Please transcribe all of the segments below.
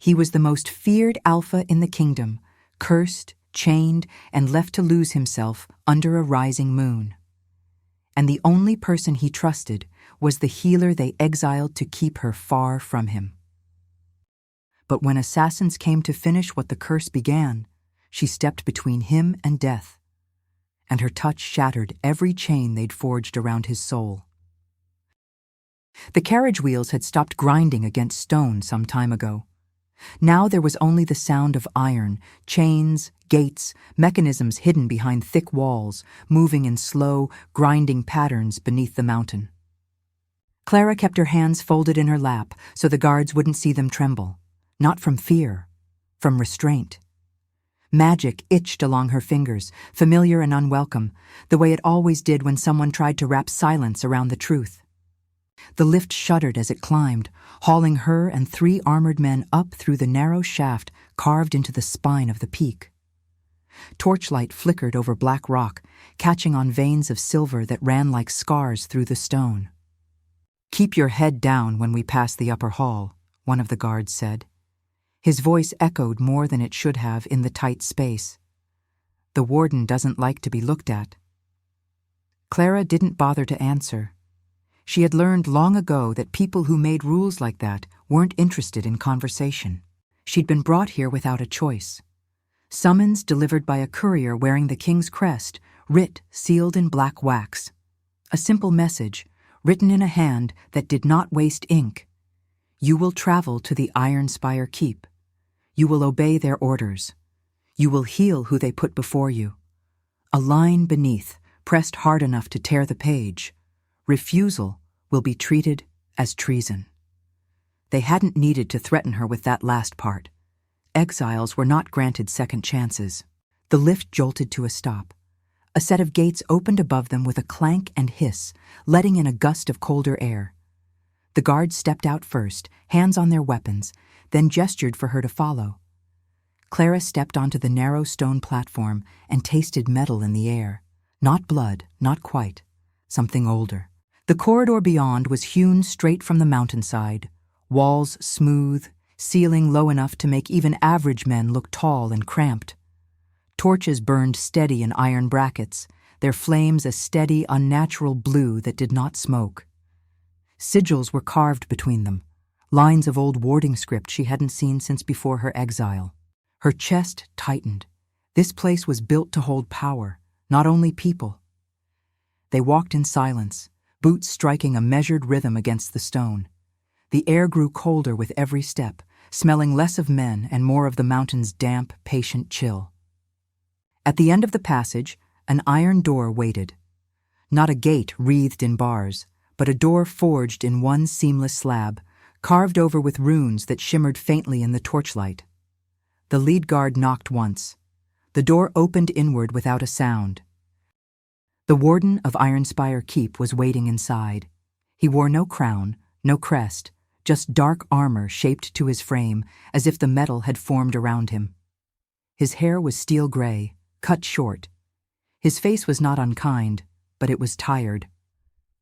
He was the most feared alpha in the kingdom, cursed, chained, and left to lose himself under a rising moon. And the only person he trusted was the healer they exiled to keep her far from him. But when assassins came to finish what the curse began, she stepped between him and death, and her touch shattered every chain they'd forged around his soul. The carriage wheels had stopped grinding against stone some time ago. Now there was only the sound of iron, chains, gates, mechanisms hidden behind thick walls, moving in slow, grinding patterns beneath the mountain. Clara kept her hands folded in her lap so the guards wouldn't see them tremble, not from fear, from restraint. Magic itched along her fingers, familiar and unwelcome, the way it always did when someone tried to wrap silence around the truth. The lift shuddered as it climbed, hauling her and 3 armored men up through the narrow shaft carved into the spine of the peak. Torchlight flickered over black rock, catching on veins of silver that ran like scars through the stone. "Keep your head down when we pass the upper hall," one of the guards said. His voice echoed more than it should have in the tight space. "The warden doesn't like to be looked at." Clara didn't bother to answer. She had learned long ago that people who made rules like that weren't interested in conversation. She'd been brought here without a choice. Summons delivered by a courier wearing the king's crest, writ sealed in black wax. A simple message, written in a hand that did not waste ink. You will travel to the Ironspire Keep. You will obey their orders. You will heal who they put before you. A line beneath, pressed hard enough to tear the page. Refusal will be treated as treason. They hadn't needed to threaten her with that last part. Exiles were not granted second chances. The lift jolted to a stop. A set of gates opened above them with a clank and hiss, letting in a gust of colder air. The guards stepped out first, hands on their weapons, then gestured for her to follow. Clara stepped onto the narrow stone platform and tasted metal in the air. Not blood, not quite. Something older. The corridor beyond was hewn straight from the mountainside, walls smooth, ceiling low enough to make even average men look tall and cramped. Torches burned steady in iron brackets, their flames a steady, unnatural blue that did not smoke. Sigils were carved between them, lines of old warding script she hadn't seen since before her exile. Her chest tightened. This place was built to hold power, not only people. They walked in silence, boots striking a measured rhythm against the stone. The air grew colder with every step, smelling less of men and more of the mountain's damp, patient chill. At the end of the passage, an iron door waited. Not a gate wreathed in bars, but a door forged in one seamless slab, carved over with runes that shimmered faintly in the torchlight. The lead guard knocked once. The door opened inward without a sound. The warden of Ironspire Keep was waiting inside. He wore no crown, no crest, just dark armor shaped to his frame, as if the metal had formed around him. His hair was steel gray, cut short. His face was not unkind, but it was tired.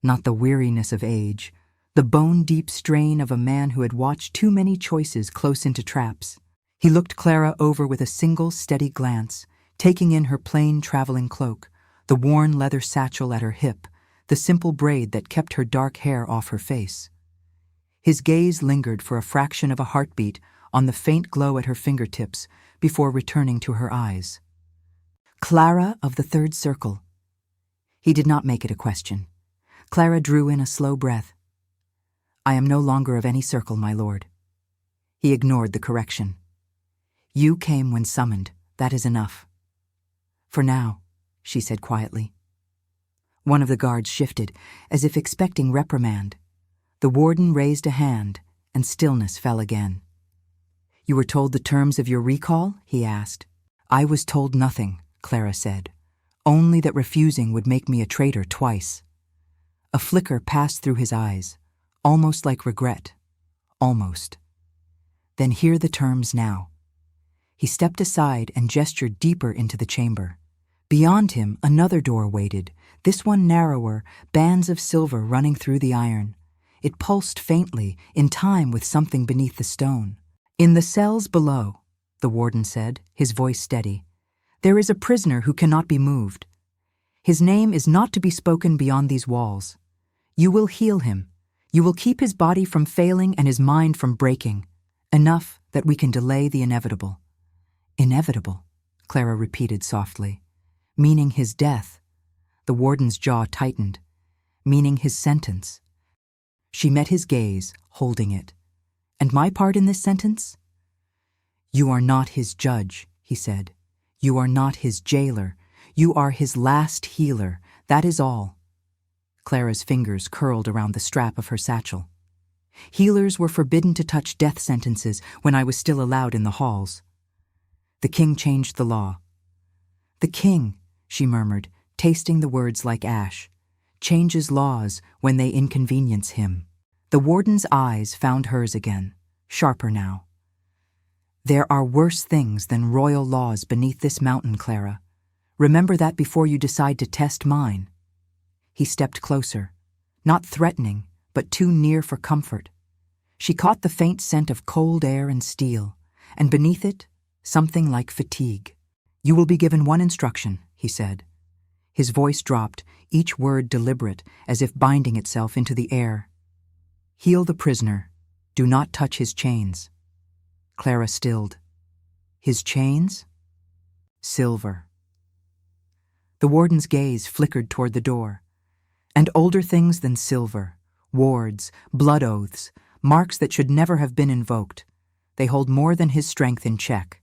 Not the weariness of age, the bone-deep strain of a man who had watched too many choices close into traps. He looked Clara over with a single steady glance, taking in her plain traveling cloak, the worn leather satchel at her hip, the simple braid that kept her dark hair off her face. His gaze lingered for a fraction of a heartbeat on the faint glow at her fingertips before returning to her eyes. Clara of the Third Circle. He did not make it a question. Clara drew in a slow breath. I am no longer of any circle, my lord. He ignored the correction. You came when summoned, that is enough. For now, she said quietly. One of the guards shifted, as if expecting reprimand. The warden raised a hand, and stillness fell again. You were told the terms of your recall? He asked. I was told nothing, Clara said. Only that refusing would make me a traitor twice. A flicker passed through his eyes, almost like regret. Almost. Then hear the terms now. He stepped aside and gestured deeper into the chamber. Beyond him, another door waited, this one narrower, bands of silver running through the iron. It pulsed faintly, in time with something beneath the stone. "In the cells below," the warden said, his voice steady, "there is a prisoner who cannot be moved. His name is not to be spoken beyond these walls. You will heal him. You will keep his body from failing and his mind from breaking, enough that we can delay the inevitable." "Inevitable," Clara repeated softly. "Meaning his death." The warden's jaw tightened. "Meaning his sentence." She met his gaze, holding it. "And my part in this sentence?" "You are not his judge," he said. "You are not his jailer. You are his last healer. That is all." Clara's fingers curled around the strap of her satchel. "Healers were forbidden to touch death sentences when I was still allowed in the halls. The king changed the law." "The king," she murmured, tasting the words like ash, "changes laws when they inconvenience him." The warden's eyes found hers again, sharper now. "There are worse things than royal laws beneath this mountain, Clara. Remember that before you decide to test mine." He stepped closer, not threatening, but too near for comfort. She caught the faint scent of cold air and steel, and beneath it, something like fatigue. "You will be given one instruction," he said. His voice dropped, each word deliberate, as if binding itself into the air. "Heal the prisoner. Do not touch his chains." Clara stilled. "His chains?" "Silver." The warden's gaze flickered toward the door. "And older things than silver, wards, blood oaths, marks that should never have been invoked. They hold more than his strength in check."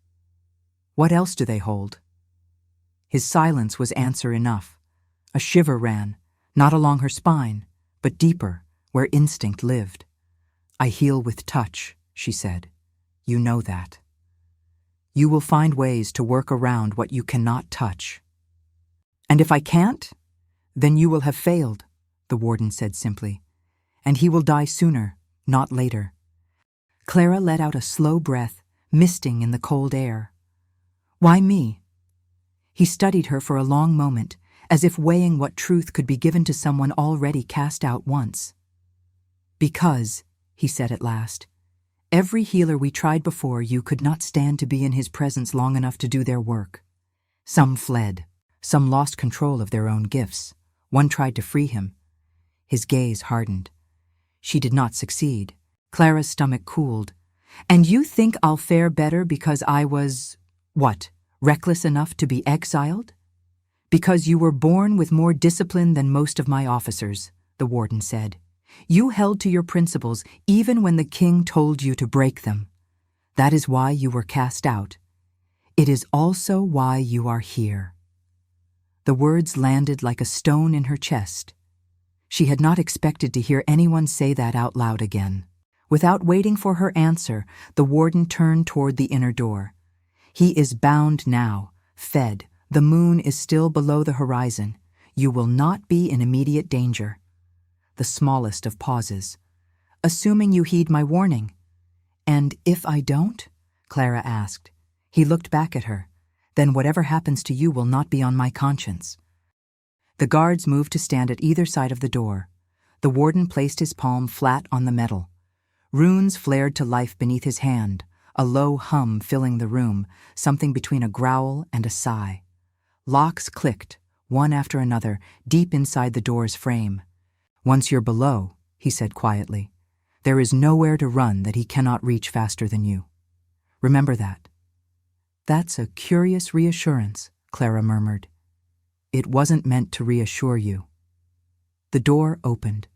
"What else do they hold?" His silence was answer enough. A shiver ran, not along her spine, but deeper, where instinct lived. "I heal with touch," she said. "You know that. You will find ways to work around what you cannot touch." "And if I can't, then you will have failed," the warden said simply. "And he will die sooner, not later." Clara let out a slow breath, misting in the cold air. "Why me?" He studied her for a long moment, as if weighing what truth could be given to someone already cast out once. "Because," he said at last, "every healer we tried before you could not stand to be in his presence long enough to do their work. Some fled. Some lost control of their own gifts. One tried to free him." His gaze hardened. She did not succeed. Clara's stomach cooled. "And you think I'll fare better because I was, what, reckless enough to be exiled?" "Because you were born with more discipline than most of my officers," the warden said. "You held to your principles even when the king told you to break them. That is why you were cast out. It is also why you are here." The words landed like a stone in her chest. She had not expected to hear anyone say that out loud again. Without waiting for her answer, the warden turned toward the inner door. "He is bound now, fed. The moon is still below the horizon. You will not be in immediate danger." The smallest of pauses. "Assuming you heed my warning." "And if I don't?" Clara asked. He looked back at her. "Then whatever happens to you will not be on my conscience." The guards moved to stand at either side of the door. The warden placed his palm flat on the metal. Runes flared to life beneath his hand, a low hum filling the room, something between a growl and a sigh. Locks clicked, one after another, deep inside the door's frame. "Once you're below," he said quietly, "there is nowhere to run that he cannot reach faster than you. Remember that." "That's a curious reassurance," Clara murmured. "It wasn't meant to reassure you." The door opened.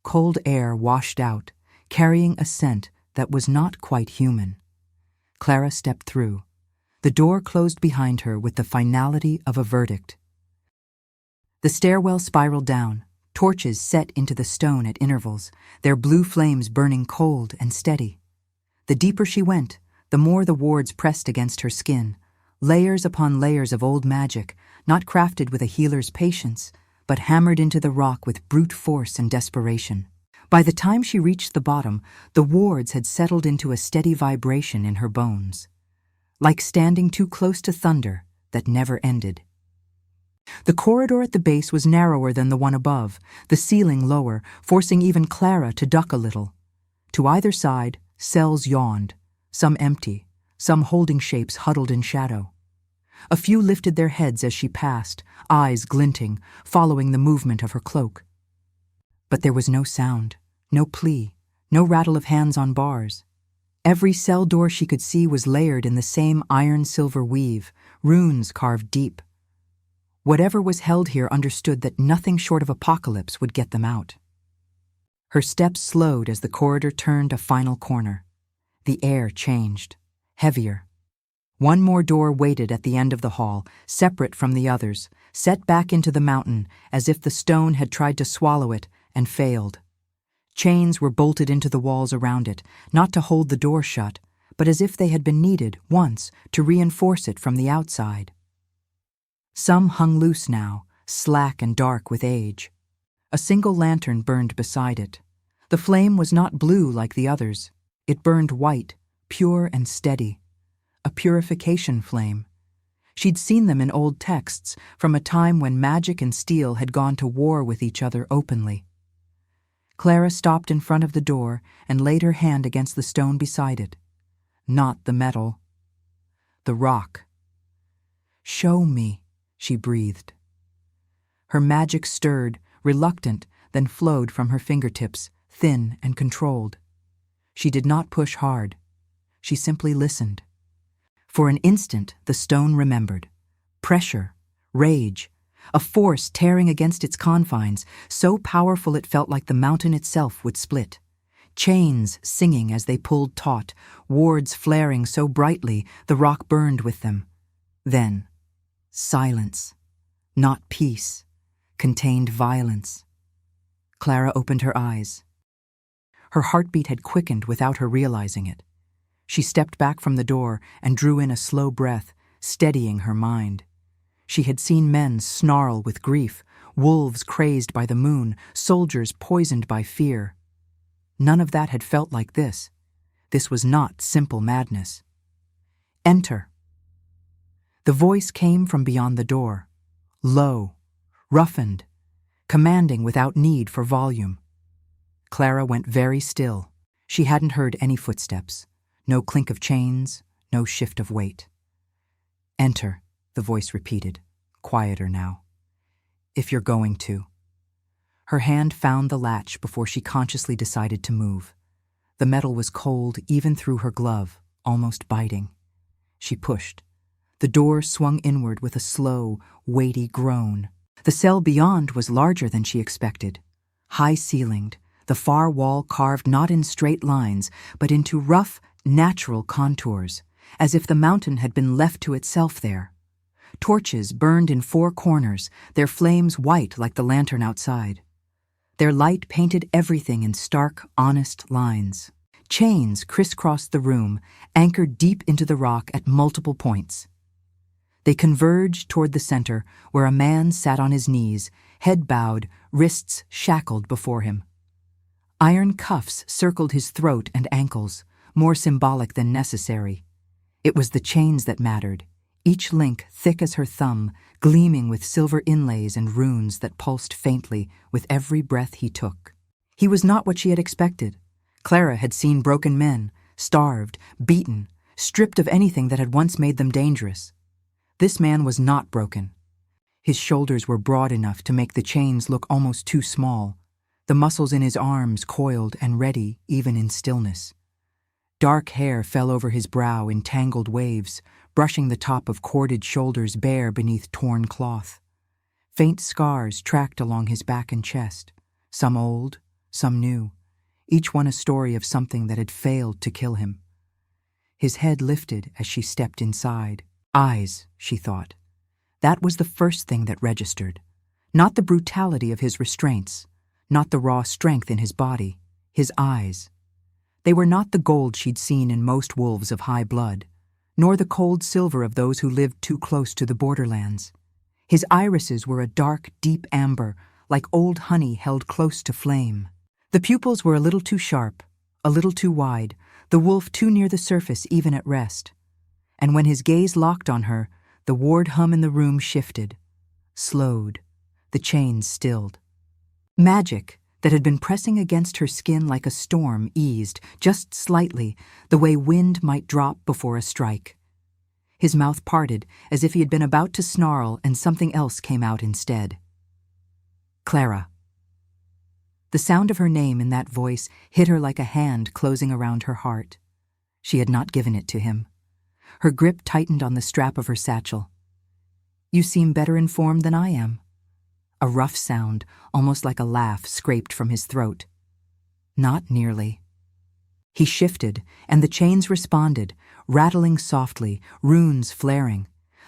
Cold air washed out, carrying a scent that was not quite human. Clara stepped through. The door closed behind her with the finality of a verdict. The stairwell spiraled down, torches set into the stone at intervals, their blue flames burning cold and steady. The deeper she went, the more the wards pressed against her skin, layers upon layers of old magic, not crafted with a healer's patience, but hammered into the rock with brute force and desperation. By the time she reached the bottom, the wards had settled into a steady vibration in her bones, like standing too close to thunder that never ended. The corridor at the base was narrower than the one above, the ceiling lower, forcing even Clara to duck a little. To either side, cells yawned, some empty, some holding shapes huddled in shadow. A few lifted their heads as she passed, eyes glinting, following the movement of her cloak. But there was no sound, no plea, no rattle of hands on bars. Every cell door she could see was layered in the same iron-silver weave, runes carved deep. Whatever was held here understood that nothing short of apocalypse would get them out. Her steps slowed as the corridor turned a final corner. The air changed, heavier. One more door waited at the end of the hall, separate from the others, set back into the mountain as if the stone had tried to swallow it and failed. Chains were bolted into the walls around it, not to hold the door shut, but as if they had been needed once to reinforce it from the outside. Some hung loose now, slack and dark with age. A single lantern burned beside it. The flame was not blue like the others. It burned white, pure and steady. A purification flame. She'd seen them in old texts from a time when magic and steel had gone to war with each other openly. Clara stopped in front of the door and laid her hand against the stone beside it. Not the metal. The rock. "Show me," she breathed. Her magic stirred, reluctant, then flowed from her fingertips, thin and controlled. She did not push hard. She simply listened. For an instant, the stone remembered. Pressure, rage, a force tearing against its confines, so powerful it felt like the mountain itself would split. Chains singing as they pulled taut, wards flaring so brightly the rock burned with them. Then, silence. Not peace. Contained violence. Clara opened her eyes. Her heartbeat had quickened without her realizing it. She stepped back from the door and drew in a slow breath, steadying her mind. She had seen men snarl with grief, wolves crazed by the moon, soldiers poisoned by fear. None of that had felt like this. This was not simple madness. "Enter." The voice came from beyond the door, low, roughened, commanding without need for volume. Clara went very still. She hadn't heard any footsteps, no clink of chains, no shift of weight. "Enter," the voice repeated, quieter now. "If you're going to." Her hand found the latch before she consciously decided to move. The metal was cold even through her glove, almost biting. She pushed. The door swung inward with a slow, weighty groan. The cell beyond was larger than she expected. High-ceilinged, the far wall carved not in straight lines, but into rough, natural contours, as if the mountain had been left to itself there. Torches burned in four corners, their flames white like the lantern outside. Their light painted everything in stark, honest lines. Chains crisscrossed the room, anchored deep into the rock at multiple points. They converged toward the center, where a man sat on his knees, head bowed, wrists shackled before him. Iron cuffs circled his throat and ankles, more symbolic than necessary. It was the chains that mattered, each link thick as her thumb, gleaming with silver inlays and runes that pulsed faintly with every breath he took. He was not what she had expected. Clara had seen broken men, starved, beaten, stripped of anything that had once made them dangerous. This man was not broken. His shoulders were broad enough to make the chains look almost too small, the muscles in his arms coiled and ready even in stillness. Dark hair fell over his brow in tangled waves, brushing the top of corded shoulders bare beneath torn cloth. Faint scars tracked along his back and chest, some old, some new, each one a story of something that had failed to kill him. His head lifted as she stepped inside. Eyes, she thought. That was the first thing that registered. Not the brutality of his restraints, not the raw strength in his body, his eyes. They were not the gold she'd seen in most wolves of high blood, nor the cold silver of those who lived too close to the borderlands. His irises were a dark, deep amber, like old honey held close to flame. The pupils were a little too sharp, a little too wide, the wolf too near the surface even at rest. And when his gaze locked on her, the ward hum in the room shifted, slowed, the chains stilled. Magic, that had been pressing against her skin like a storm eased, just slightly, the way wind might drop before a strike. His mouth parted, as if he had been about to snarl, and something else came out instead. Clara. The sound of her name in that voice hit her like a hand closing around her heart. She had not given it to him. Her grip tightened on the strap of her satchel. "You seem better informed than I am." A rough sound, almost like a laugh, scraped from his throat. Not nearly. He shifted, and the chains responded, rattling softly, runes flaring.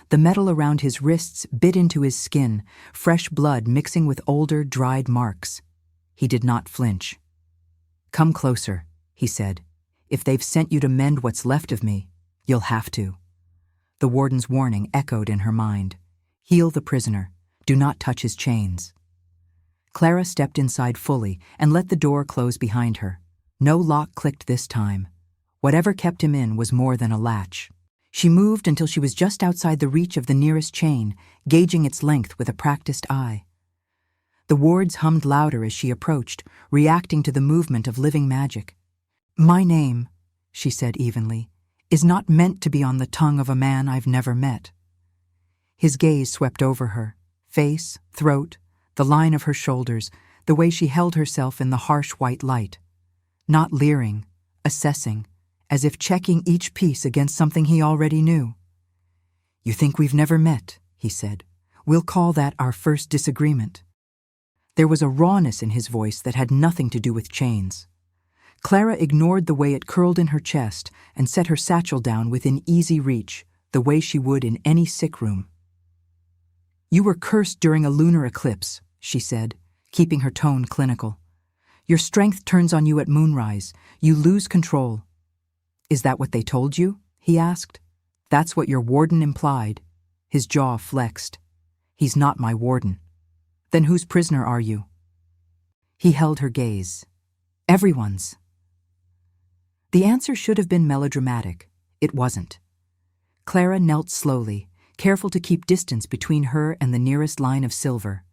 The metal around his wrists bit into his skin, fresh blood mixing with older, dried marks. He did not flinch. "Come closer," he said. "If they've sent you to mend what's left of me, you'll have to." The warden's warning echoed in her mind. Heal the prisoner. Do not touch his chains. Clara stepped inside fully and let the door close behind her. No lock clicked this time. Whatever kept him in was more than a latch. She moved until she was just outside the reach of the nearest chain, gauging its length with a practiced eye. The wards hummed louder as she approached, reacting to the movement of living magic. "My name," she said evenly, "is not meant to be on the tongue of a man I've never met." His gaze swept over her, face, throat, the line of her shoulders, the way she held herself in the harsh white light. Not leering, assessing, as if checking each piece against something he already knew. "You think we've never met," he said. "We'll call that our first disagreement." There was a rawness in his voice that had nothing to do with chains. Clara ignored the way it curled in her chest and set her satchel down within easy reach, the way she would in any sick room. "You were cursed during a lunar eclipse," she said, keeping her tone clinical. "Your strength turns on you at moonrise. You lose control." "Is that what they told you?" he asked. "That's what your warden implied." His jaw flexed. "He's not my warden." "Then whose prisoner are you?" He held her gaze. "Everyone's." The answer should have been melodramatic. It wasn't. Clara knelt slowly, careful to keep distance between her and the nearest line of silver.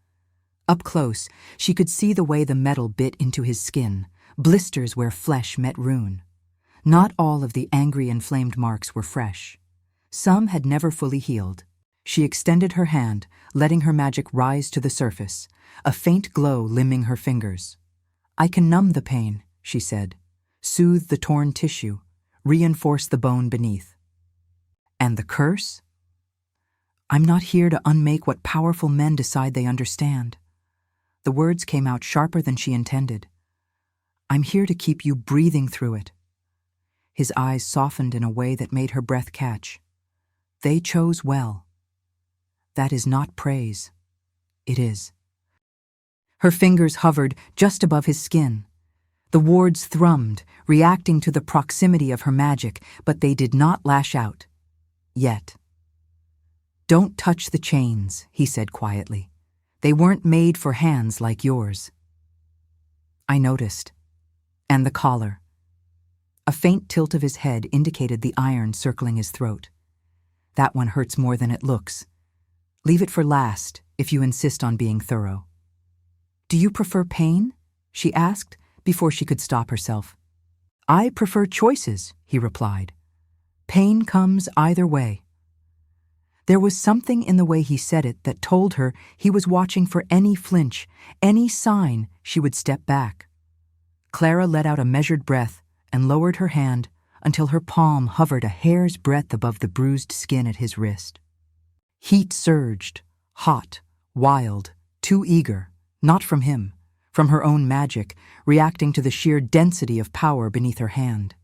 Up close, she could see the way the metal bit into his skin, blisters where flesh met rune. Not all of the angry, inflamed marks were fresh. Some had never fully healed. She extended her hand, letting her magic rise to the surface, a faint glow limning her fingers. "I can numb the pain," she said, "soothe the torn tissue, reinforce the bone beneath." "And the curse?" "I'm not here to unmake what powerful men decide they understand." The words came out sharper than she intended. "I'm here to keep you breathing through it." His eyes softened in a way that made her breath catch. "They chose well." "That is not praise." "It is." Her fingers hovered just above his skin. The wards thrummed, reacting to the proximity of her magic, but they did not lash out. Yet. "Don't touch the chains," he said quietly. "They weren't made for hands like yours." I noticed. And the collar. A faint tilt of his head indicated the iron circling his throat. "That one hurts more than it looks. Leave it for last, if you insist on being thorough." "Do you prefer pain?" she asked, before she could stop herself. "I prefer choices," he replied. "Pain comes either way." There was something in the way he said it that told her he was watching for any flinch, any sign she would step back. Clara let out a measured breath and lowered her hand until her palm hovered a hair's breadth above the bruised skin at his wrist. Heat surged, hot, wild, too eager, not from him, from her own magic, reacting to the sheer density of power beneath her hand.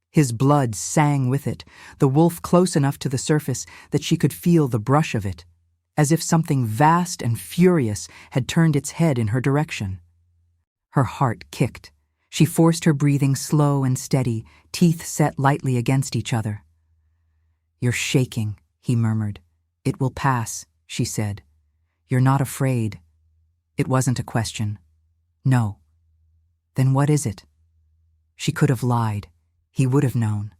His blood sang with it, the wolf close enough to the surface that she could feel the brush of it, as if something vast and furious had turned its head in her direction. Her heart kicked. She forced her breathing slow and steady, teeth set lightly against each other. "You're shaking," he murmured. "It will pass," she said. "You're not afraid." It wasn't a question. "No." "Then what is it?" She could have lied. He would have known.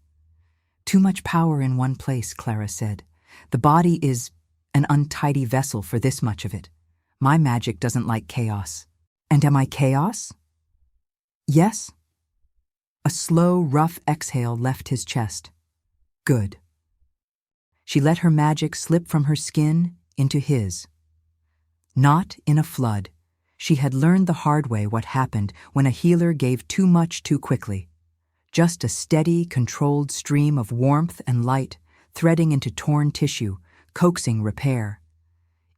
"Too much power in one place," Clara said. "The body is an untidy vessel for this much of it. My magic doesn't like chaos." And am I chaos? Yes. A slow, rough exhale left his chest. Good. She let her magic slip from her skin into his. Not in a flood. She had learned the hard way what happened when a healer gave too much too quickly. Just a steady, controlled stream of warmth and light threading into torn tissue, coaxing repair.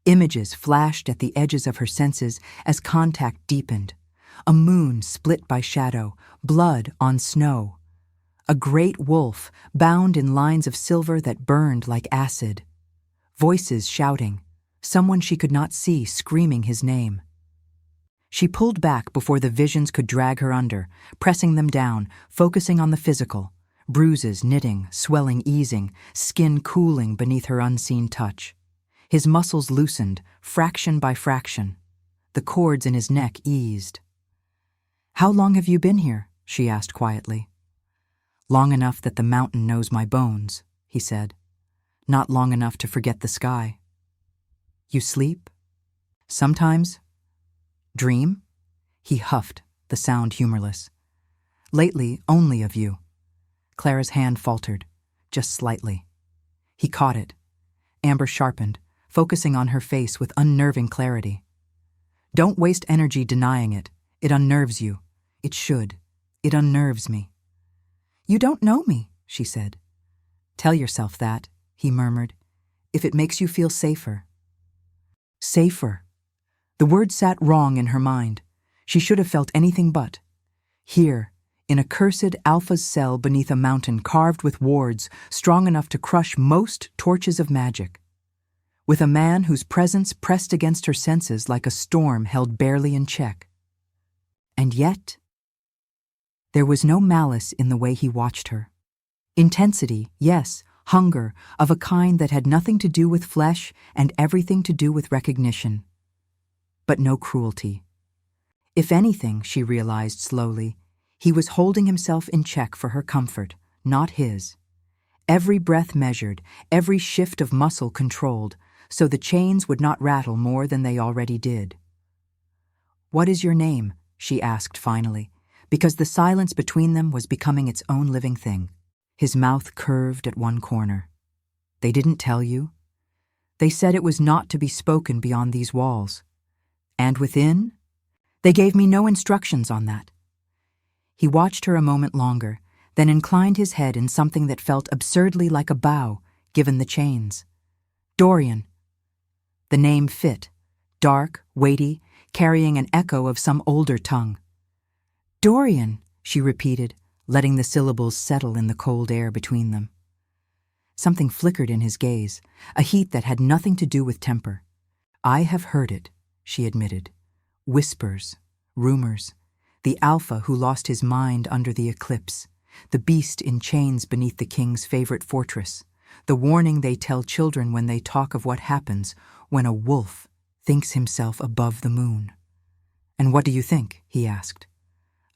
Images flashed at the edges of her senses as contact deepened. A moon split by shadow, blood on snow. A great wolf bound in lines of silver that burned like acid. Voices shouting, someone she could not see screaming his name. She pulled back before the visions could drag her under, pressing them down, focusing on the physical. Bruises knitting, swelling easing, skin cooling beneath her unseen touch. His muscles loosened, fraction by fraction. The cords in his neck eased. "How long have you been here?" she asked quietly. "Long enough that the mountain knows my bones," he said. "Not long enough to forget the sky." "You sleep?" "Sometimes." "Dream?" He huffed, the sound humorless. "Lately, only of you." Clara's hand faltered, just slightly. He caught it. Amber sharpened, focusing on her face with unnerving clarity. "Don't waste energy denying it. It unnerves you. It should. It unnerves me." "You don't know me," she said. "Tell yourself that," he murmured, "if it makes you feel safer." Safer. The word sat wrong in her mind. She should have felt anything but. Here, in a cursed Alpha's cell beneath a mountain carved with wards strong enough to crush most torches of magic. With a man whose presence pressed against her senses like a storm held barely in check. And yet, there was no malice in the way he watched her. Intensity, yes, hunger, of a kind that had nothing to do with flesh and everything to do with recognition. But no cruelty. If anything, she realized slowly, he was holding himself in check for her comfort, not his. Every breath measured, every shift of muscle controlled, so the chains would not rattle more than they already did. "What is your name?" she asked finally, because the silence between them was becoming its own living thing. His mouth curved at one corner. "They didn't tell you? They said it was not to be spoken beyond these walls. And within? They gave me no instructions on that." He watched her a moment longer, then inclined his head in something that felt absurdly like a bow, given the chains. "Dorian." The name fit, dark, weighty, carrying an echo of some older tongue. "Dorian," she repeated, letting the syllables settle in the cold air between them. Something flickered in his gaze, a heat that had nothing to do with temper. "I have heard it," she admitted. "Whispers, rumors, the Alpha who lost his mind under the eclipse, the beast in chains beneath the king's favorite fortress, the warning they tell children when they talk of what happens when a wolf thinks himself above the moon." "And what do you think?" he asked.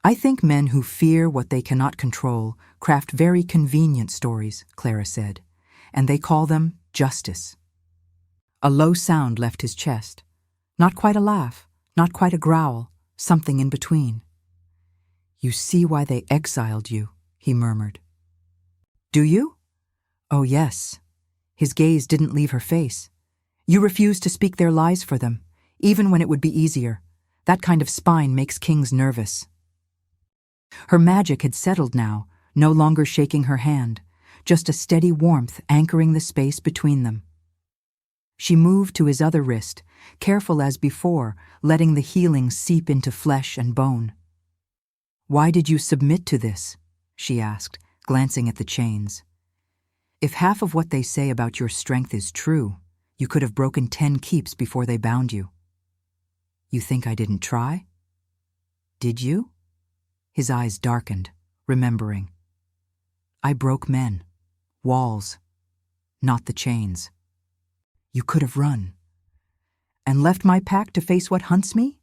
"I think men who fear what they cannot control craft very convenient stories," Clara said, "and they call them justice." A low sound left his chest. Not quite a laugh, not quite a growl, something in between. "You see why they exiled you," he murmured. "Do you?" "Oh, yes." His gaze didn't leave her face. "You refuse to speak their lies for them, even when it would be easier. That kind of spine makes kings nervous." Her magic had settled now, no longer shaking her hand, just a steady warmth anchoring the space between them. She moved to his other wrist, careful as before, letting the healing seep into flesh and bone. "Why did you submit to this?" she asked, glancing at the chains. "If half of what they say about your strength is true, you could have broken 10 keeps before they bound you." "You think I didn't try?" "Did you?" His eyes darkened, remembering. "I broke men, walls, not the chains." "You could have run." "And left my pack to face what hunts me?"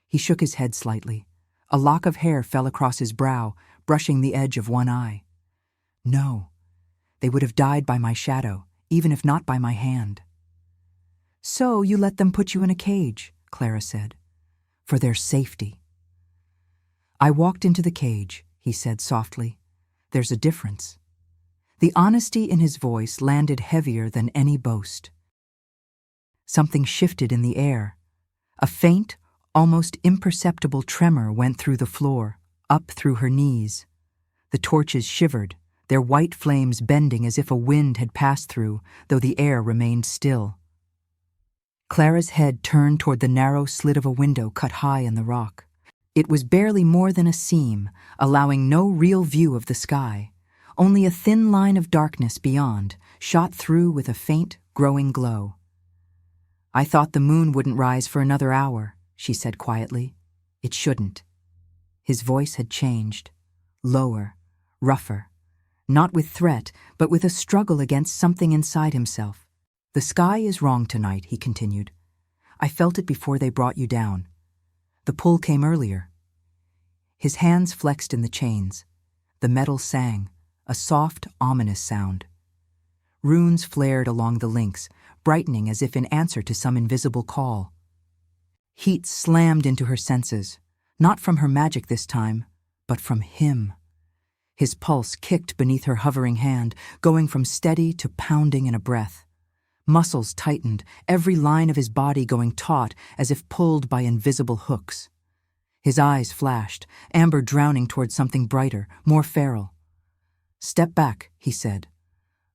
He shook his head slightly. A lock of hair fell across his brow, brushing the edge of one eye. "No, they would have died by my shadow, even if not by my hand." "So you let them put you in a cage," Clara said. for their safety. I walked into the cage, he said softly. There's a difference. The honesty in his voice landed heavier than any boast. Something shifted in the air. A faint, almost imperceptible tremor went through the floor, up through her knees. The torches shivered, their white flames bending as if a wind had passed through, though the air remained still. Clara's head turned toward the narrow slit of a window cut high in the rock. It was barely more than a seam, allowing no real view of the sky, only a thin line of darkness beyond, shot through with a faint, growing glow. I thought the moon wouldn't rise for another hour, she said quietly. It shouldn't. His voice had changed, lower, rougher, not with threat, but with a struggle against something inside himself. The sky is wrong tonight, he continued. I felt it before they brought you down. The pull came earlier. His hands flexed in the chains. The metal sang, a soft, ominous sound. Runes flared along the links, brightening as if in answer to some invisible call. Heat slammed into her senses, not from her magic this time, but from him. His pulse kicked beneath her hovering hand, going from steady to pounding in a breath. Muscles tightened, every line of his body going taut as if pulled by invisible hooks. His eyes flashed, amber drowning toward something brighter, more feral. Step back, he said.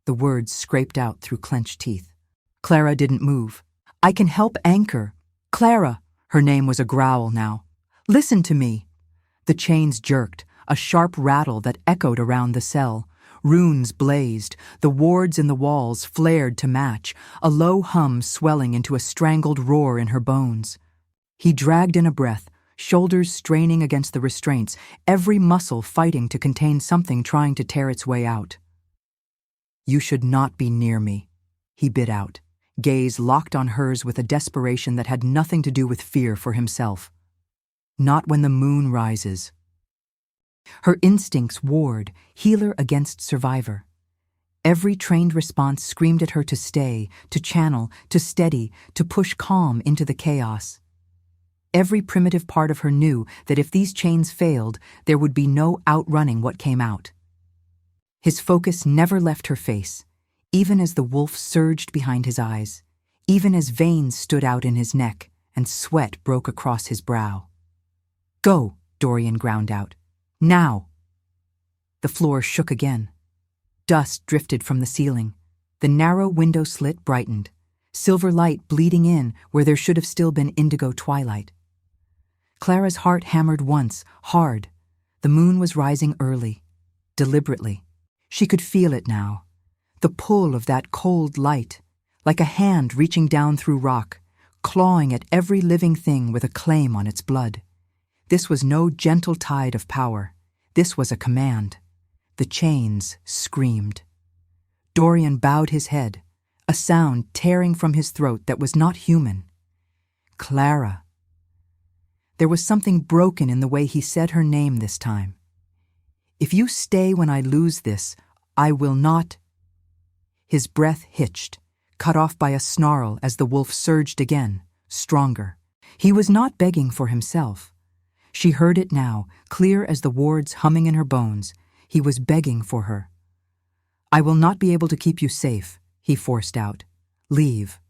The words scraped out through clenched teeth. Clara didn't move. I can help anchor. Clara, her name was a growl now. Listen to me. The chains jerked, a sharp rattle that echoed around the cell. Runes blazed, the wards in the walls flared to match, a low hum swelling into a strangled roar in her bones. He dragged in a breath, shoulders straining against the restraints, every muscle fighting to contain something trying to tear its way out. You should not be near me, he bit out, gaze locked on hers with a desperation that had nothing to do with fear for himself. Not when the moon rises. Her instincts warred, healer against survivor. Every trained response screamed at her to stay, to channel, to steady, to push calm into the chaos. Every primitive part of her knew that if these chains failed, there would be no outrunning what came out. His focus never left her face, even as the wolf surged behind his eyes, even as veins stood out in his neck and sweat broke across his brow. Go, Dorian ground out. Now! The floor shook again. Dust drifted from the ceiling. The narrow window slit brightened, silver light bleeding in where there should have still been indigo twilight. Clara's heart hammered once, hard. The moon was rising early, deliberately. She could feel it now. The pull of that cold light, like a hand reaching down through rock, clawing at every living thing with a claim on its blood. This was no gentle tide of power. This was a command. The chains screamed. Dorian bowed his head, a sound tearing from his throat that was not human. Clara. There was something broken in the way he said her name this time. If you stay when I lose this, I will not. His breath hitched, cut off by a snarl as the wolf surged again, stronger. He was not begging for himself. She heard it now, clear as the wards humming in her bones. He was begging for her. I will not be able to keep you safe, he forced out. Leave.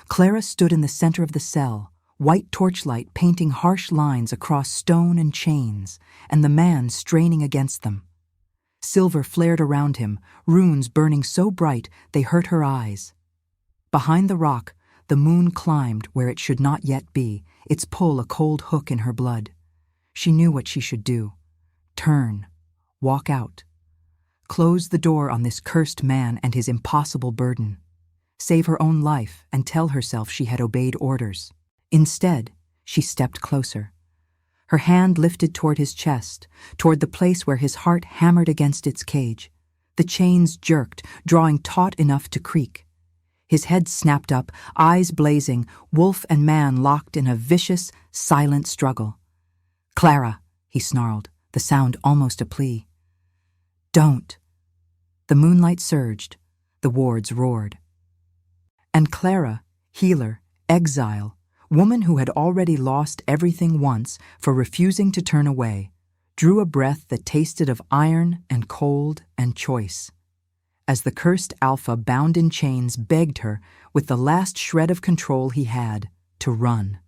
Clara stood in the center of the cell, white torchlight painting harsh lines across stone and chains, and the man straining against them. Silver flared around him, runes burning so bright they hurt her eyes. Behind the rock, the moon climbed where it should not yet be, its pull a cold hook in her blood. She knew what she should do. Turn. Walk out. Close the door on this cursed man and his impossible burden. Save her own life and tell herself she had obeyed orders. Instead, she stepped closer. Her hand lifted toward his chest, toward the place where his heart hammered against its cage. The chains jerked, drawing taut enough to creak. His head snapped up, eyes blazing, wolf and man locked in a vicious, silent struggle. Clara, he snarled, the sound almost a plea. Don't. The moonlight surged, the wards roared. And Clara, healer, exile, woman who had already lost everything once for refusing to turn away, drew a breath that tasted of iron and cold and choice, as the cursed Alpha bound in chains begged her, with the last shred of control he had, to run.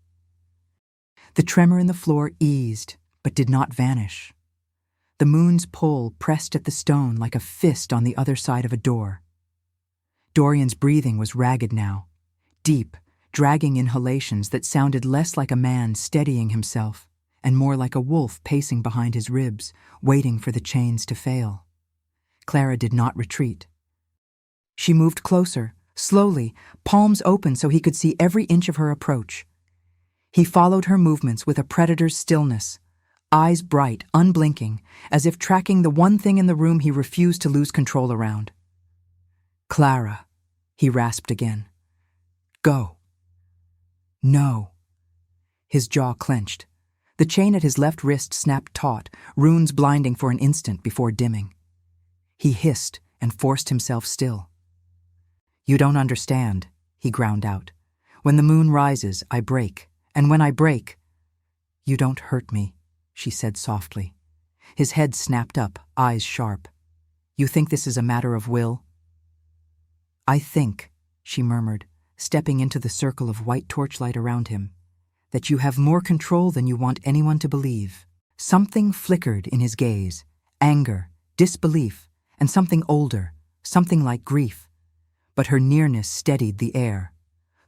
The tremor in the floor eased, but did not vanish. The moon's pull pressed at the stone like a fist on the other side of a door. Dorian's breathing was ragged now, deep, dragging inhalations that sounded less like a man steadying himself and more like a wolf pacing behind his ribs, waiting for the chains to fail. Clara did not retreat. She moved closer, slowly, palms open so he could see every inch of her approach. He followed her movements with a predator's stillness, eyes bright, unblinking, as if tracking the one thing in the room he refused to lose control around. "Clara," he rasped again. "Go." "No." His jaw clenched. The chain at his left wrist snapped taut, runes blinding for an instant before dimming. He hissed and forced himself still. "You don't understand," he ground out. "When the moon rises, I break, and when I break—" "You don't hurt me," she said softly. His head snapped up, eyes sharp. "You think this is a matter of will?" "I think," she murmured, stepping into the circle of white torchlight around him, "that you have more control than you want anyone to believe." Something flickered in his gaze, anger, disbelief, and something older, something like grief. But her nearness steadied the air.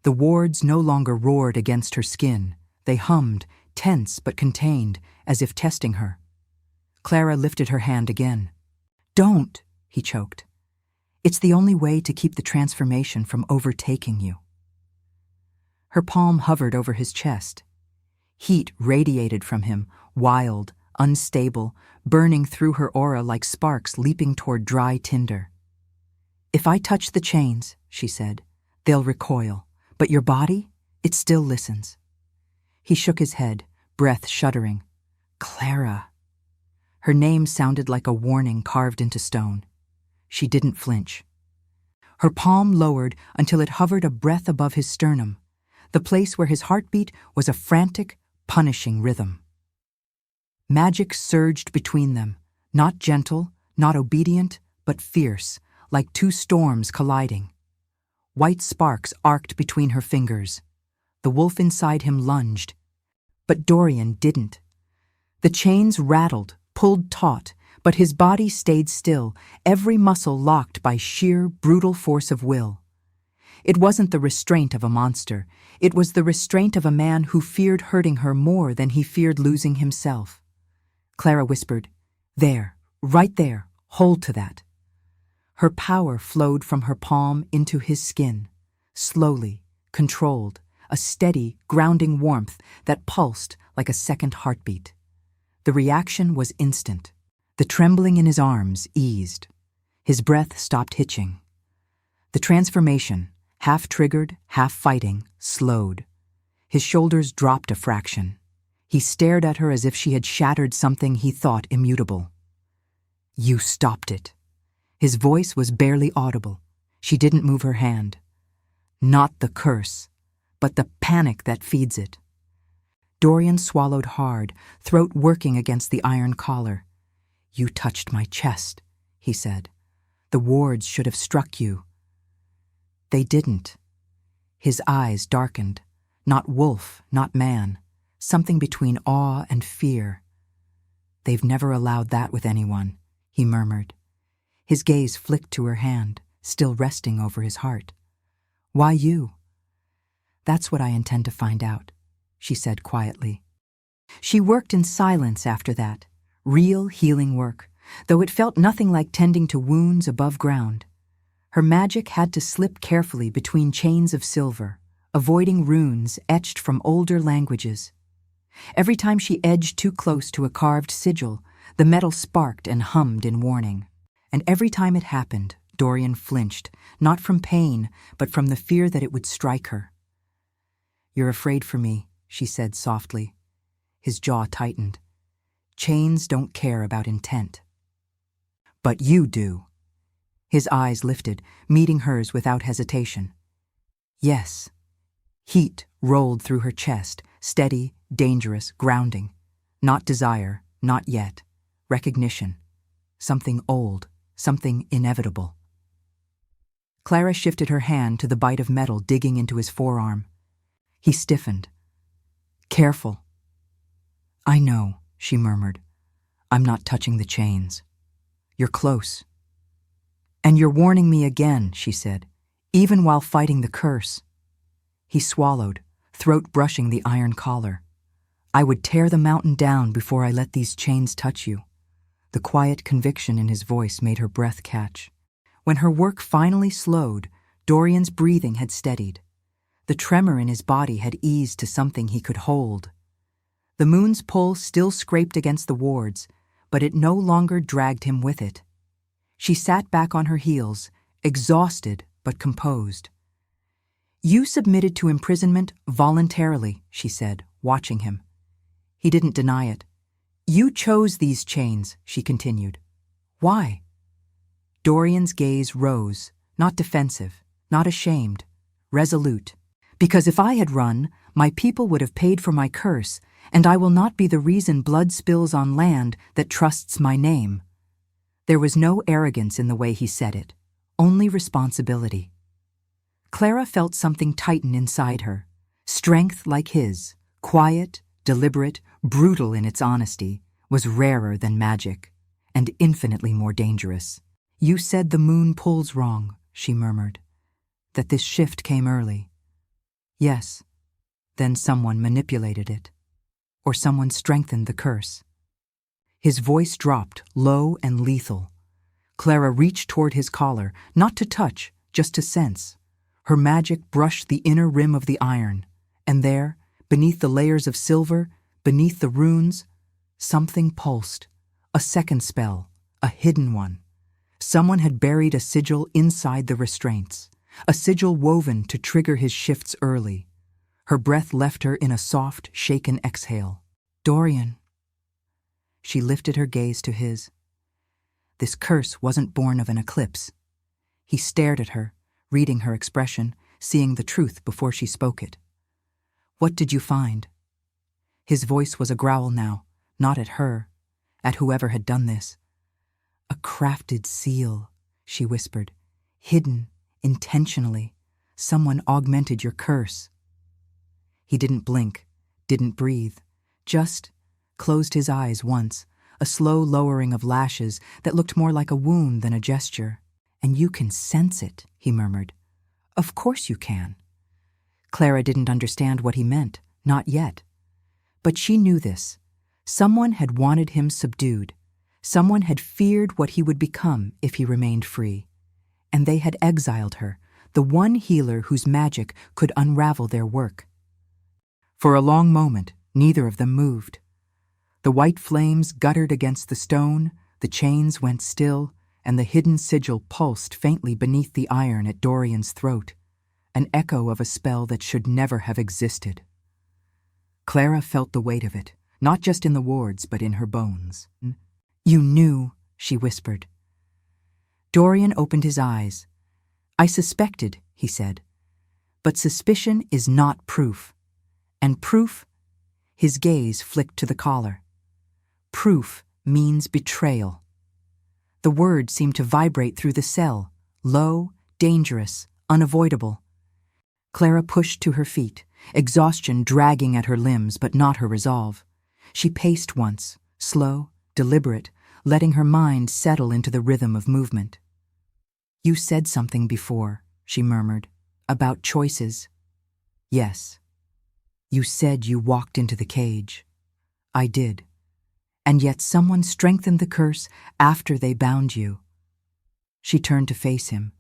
The wards no longer roared against her skin. They hummed, tense but contained, as if testing her. Clara lifted her hand again. "Don't," he choked. "It's the only way to keep the transformation from overtaking you." Her palm hovered over his chest. Heat radiated from him, wild, unstable, burning through her aura like sparks leaping toward dry tinder. "If I touch the chains," she said, "they'll recoil, but your body, it still listens." He shook his head, breath shuddering. "Clara." Her name sounded like a warning carved into stone. She didn't flinch. Her palm lowered until it hovered a breath above his sternum, the place where his heartbeat was a frantic, punishing rhythm. Magic surged between them, not gentle, not obedient, but fierce, like two storms colliding. White sparks arced between her fingers. The wolf inside him lunged. But Dorian didn't. The chains rattled, pulled taut, but his body stayed still, every muscle locked by sheer, brutal force of will. It wasn't the restraint of a monster. It was the restraint of a man who feared hurting her more than he feared losing himself. Clara whispered, "There, right there, hold to that." Her power flowed from her palm into his skin, slowly, controlled, a steady, grounding warmth that pulsed like a second heartbeat. The reaction was instant. The trembling in his arms eased. His breath stopped hitching. The transformation, half triggered, half fighting, slowed. His shoulders dropped a fraction. He stared at her as if she had shattered something he thought immutable. "You stopped it." His voice was barely audible. She didn't move her hand. "Not the curse, but the panic that feeds it." Dorian swallowed hard, throat working against the iron collar. "You touched my chest," he said. "The wards should have struck you." They didn't. His eyes darkened. Not wolf, not man. Something between awe and fear. "They've never allowed that with anyone," he murmured. His gaze flicked to her hand, still resting over his heart. "Why you?" "That's what I intend to find out," she said quietly. She worked in silence after that, real healing work, though it felt nothing like tending to wounds above ground. Her magic had to slip carefully between chains of silver, avoiding runes etched from older languages. Every time she edged too close to a carved sigil, the metal sparked and hummed in warning. And every time it happened, Dorian flinched, not from pain, but from the fear that it would strike her. "You're afraid for me," she said softly. His jaw tightened. "Chains don't care about intent." "But you do." His eyes lifted, meeting hers without hesitation. "Yes." Heat rolled through her chest, steady, dangerous, grounding. Not desire, not yet. Recognition. Something old, something inevitable. Clara shifted her hand to the bite of metal digging into his forearm. He stiffened. Careful. I know, she murmured. I'm not touching the chains. You're close. And you're warning me again, she said, even while fighting the curse. He swallowed, throat brushing the iron collar. I would tear the mountain down before I let these chains touch you. The quiet conviction in his voice made her breath catch. When her work finally slowed, Dorian's breathing had steadied. The tremor in his body had eased to something he could hold. The moon's pull still scraped against the wards, but it no longer dragged him with it. She sat back on her heels, exhausted but composed. You submitted to imprisonment voluntarily, she said, watching him. He didn't deny it. You chose these chains, she continued. Why? Dorian's gaze rose, not defensive, not ashamed, resolute. Because if I had run, my people would have paid for my curse, and I will not be the reason blood spills on land that trusts my name. There was no arrogance in the way he said it, only responsibility. Clara felt something tighten inside her, strength like his, quiet, deliberate, brutal in its honesty, was rarer than magic, and infinitely more dangerous. You said the moon pulls wrong, she murmured, that this shift came early. Yes, then someone manipulated it, or someone strengthened the curse. His voice dropped, low and lethal. Clara reached toward his collar, not to touch, just to sense. Her magic brushed the inner rim of the iron, and there, beneath the layers of silver, beneath the runes, something pulsed. A second spell, a hidden one. Someone had buried a sigil inside the restraints, a sigil woven to trigger his shifts early. Her breath left her in a soft, shaken exhale. Dorian. She lifted her gaze to his. This curse wasn't born of an eclipse. He stared at her, reading her expression, seeing the truth before she spoke it. What did you find? His voice was a growl now, not at her, at whoever had done this. A crafted seal, she whispered, hidden, intentionally. Someone augmented your curse. He didn't blink, didn't breathe, just closed his eyes once, a slow lowering of lashes that looked more like a wound than a gesture. And you can sense it, he murmured. Of course you can. Clara didn't understand what he meant, not yet. But she knew this. Someone had wanted him subdued. Someone had feared what he would become if he remained free. And they had exiled her, the one healer whose magic could unravel their work. For a long moment, neither of them moved. The white flames guttered against the stone, the chains went still, and the hidden sigil pulsed faintly beneath the iron at Dorian's throat, an echo of a spell that should never have existed. Clara felt the weight of it, not just in the wards, but in her bones. You knew, she whispered. Dorian opened his eyes. I suspected, he said. But suspicion is not proof. And proof? His gaze flicked to the collar. Proof means betrayal. The word seemed to vibrate through the cell, low, dangerous, unavoidable. Clara pushed to her feet, exhaustion dragging at her limbs but not her resolve. She paced once, slow, deliberate, letting her mind settle into the rhythm of movement. You said something before, she murmured, about choices. Yes. You said you walked into the cage. I did. And yet someone strengthened the curse after they bound you. She turned to face him.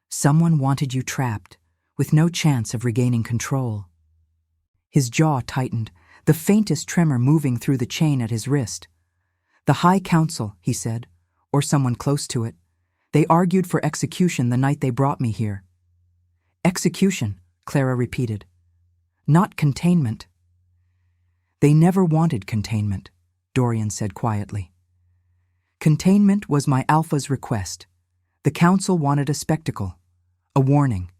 Someone wanted you trapped, with no chance of regaining control. His jaw tightened, the faintest tremor moving through the chain at his wrist. The High Council, he said, or someone close to it. They argued for execution the night they brought me here. Execution, Clara repeated. Not containment. They never wanted containment, Dorian said quietly. Containment was my Alpha's request. The council wanted a spectacle, a warning.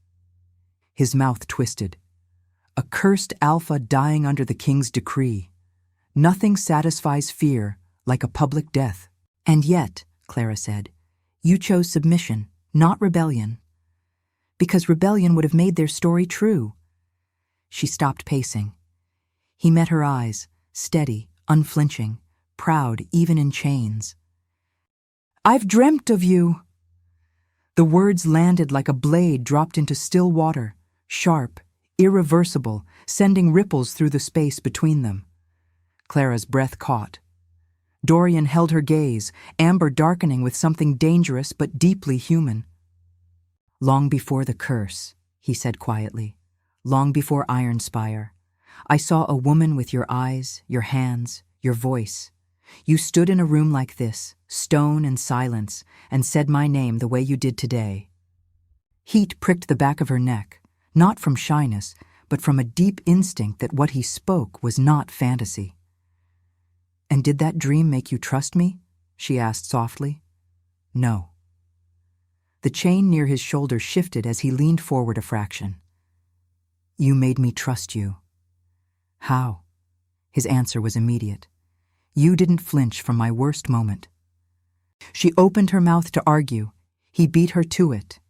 His mouth twisted. A cursed alpha dying under the king's decree. Nothing satisfies fear like a public death. And yet, Clara said, you chose submission, not rebellion. Because rebellion would have made their story true. She stopped pacing. He met her eyes, steady, unflinching, proud even in chains. I've dreamt of you. The words landed like a blade dropped into still water, sharp, irreversible, sending ripples through the space between them. Clara's breath caught. Dorian held her gaze, amber darkening with something dangerous but deeply human. Long before the curse, he said quietly, long before Ironspire, I saw a woman with your eyes, your hands, your voice. You stood in a room like this, stone and silence, and said my name the way you did today. Heat pricked the back of her neck, not from shyness, but from a deep instinct that what he spoke was not fantasy. And did that dream make you trust me? She asked softly. No. The chain near his shoulder shifted as he leaned forward a fraction. You made me trust you. How? His answer was immediate. You didn't flinch from my worst moment. She opened her mouth to argue. He beat her to it.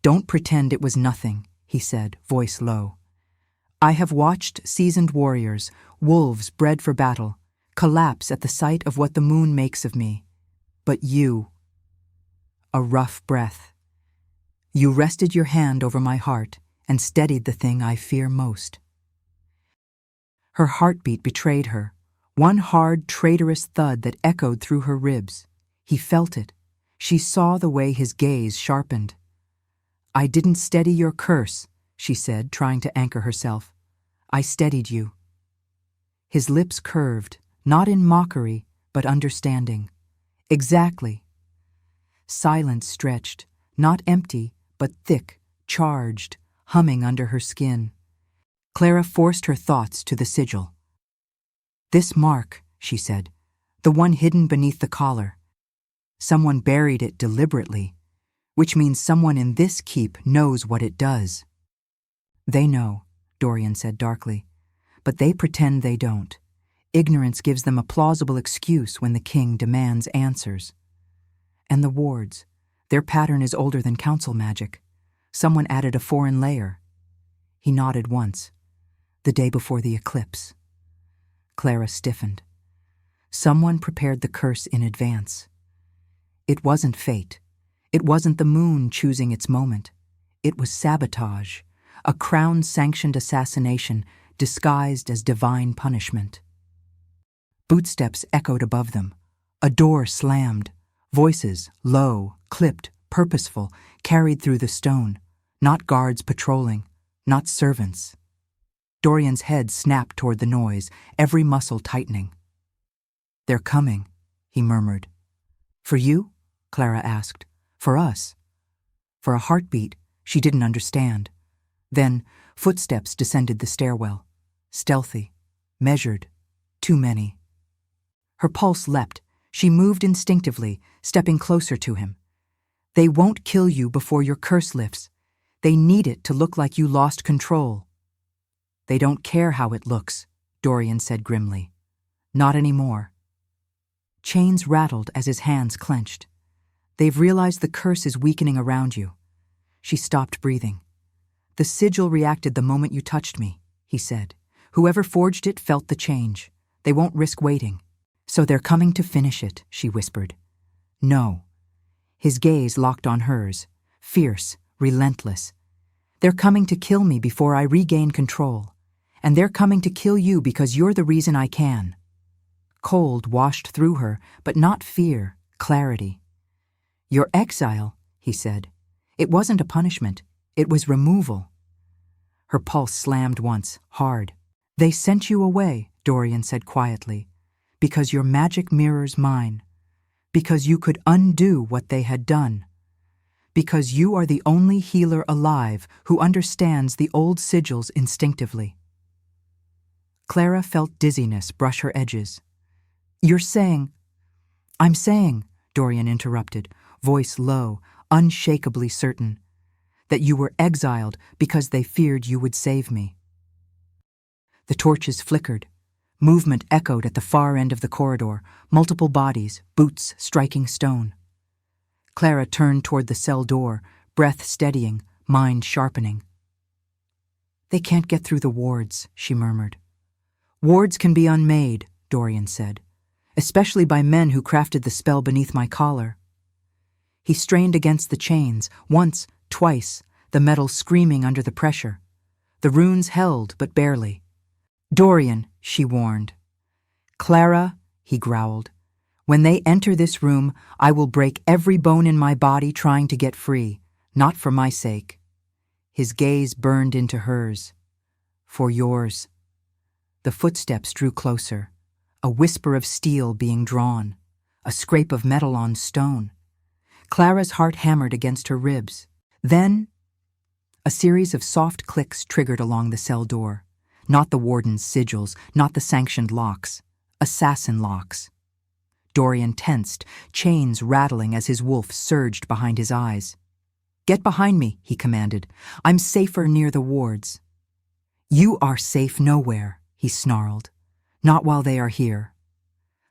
Don't pretend it was nothing, he said, voice low. I have watched seasoned warriors, wolves bred for battle, collapse at the sight of what the moon makes of me. But you... A rough breath. You rested your hand over my heart and steadied the thing I fear most. Her heartbeat betrayed her, one hard, traitorous thud that echoed through her ribs. He felt it. She saw the way his gaze sharpened. I didn't steady your curse, she said, trying to anchor herself. I steadied you. His lips curved, not in mockery, but understanding. Exactly. Silence stretched, not empty, but thick, charged, humming under her skin. Clara forced her thoughts to the sigil. This mark, she said, the one hidden beneath the collar. Someone buried it deliberately, which means someone in this keep knows what it does. They know, Dorian said darkly, but they pretend they don't. Ignorance gives them a plausible excuse when the king demands answers. And the wards, their pattern is older than council magic. Someone added a foreign layer. He nodded once. The day before the eclipse. Clara stiffened. Someone prepared the curse in advance. It wasn't fate. It wasn't the moon choosing its moment. It was sabotage, a crown-sanctioned assassination disguised as divine punishment. Footsteps echoed above them. A door slammed. Voices, low, clipped, purposeful, carried through the stone. Not guards patrolling, not servants. Dorian's head snapped toward the noise, every muscle tightening. They're coming, he murmured. For you? Clara asked. For us. For a heartbeat, she didn't understand. Then, footsteps descended the stairwell. Stealthy, measured, too many. Her pulse leapt. She moved instinctively, stepping closer to him. They won't kill you before your curse lifts. They need it to look like you lost control. They don't care how it looks, Dorian said grimly. Not anymore. Chains rattled as his hands clenched. They've realized the curse is weakening around you. She stopped breathing. The sigil reacted the moment you touched me, he said. Whoever forged it felt the change. They won't risk waiting. So they're coming to finish it, she whispered. No. His gaze locked on hers, fierce, relentless. They're coming to kill me before I regain control. And they're coming to kill you because you're the reason I can. Cold washed through her, but not fear, clarity. Your exile, he said. It wasn't a punishment. It was removal. Her pulse slammed once, hard. They sent you away, Dorian said quietly. Because your magic mirrors mine. Because you could undo what they had done. Because you are the only healer alive who understands the old sigils instinctively. Clara felt dizziness brush her edges. You're saying... I'm saying, Dorian interrupted, voice low, unshakably certain, that you were exiled because they feared you would save me. The torches flickered. Movement echoed at the far end of the corridor, multiple bodies, boots striking stone. Clara turned toward the cell door, breath steadying, mind sharpening. "They can't get through the wards," she murmured. "Wards can be unmade," Dorian said, "especially by men who crafted the spell beneath my collar." He strained against the chains, once, twice, the metal screaming under the pressure. The runes held, but barely. "Dorian," she warned. "Clara," he growled, "when they enter this room, I will break every bone in my body trying to get free, not for my sake." His gaze burned into hers. "For yours." The footsteps drew closer, a whisper of steel being drawn, a scrape of metal on stone. Clara's heart hammered against her ribs. Then, a series of soft clicks triggered along the cell door. Not the warden's sigils, not the sanctioned locks. Assassin locks. Dorian tensed, chains rattling as his wolf surged behind his eyes. "Get behind me," he commanded. "I'm safer near the wards." "You are safe nowhere," he snarled. "Not while they are here."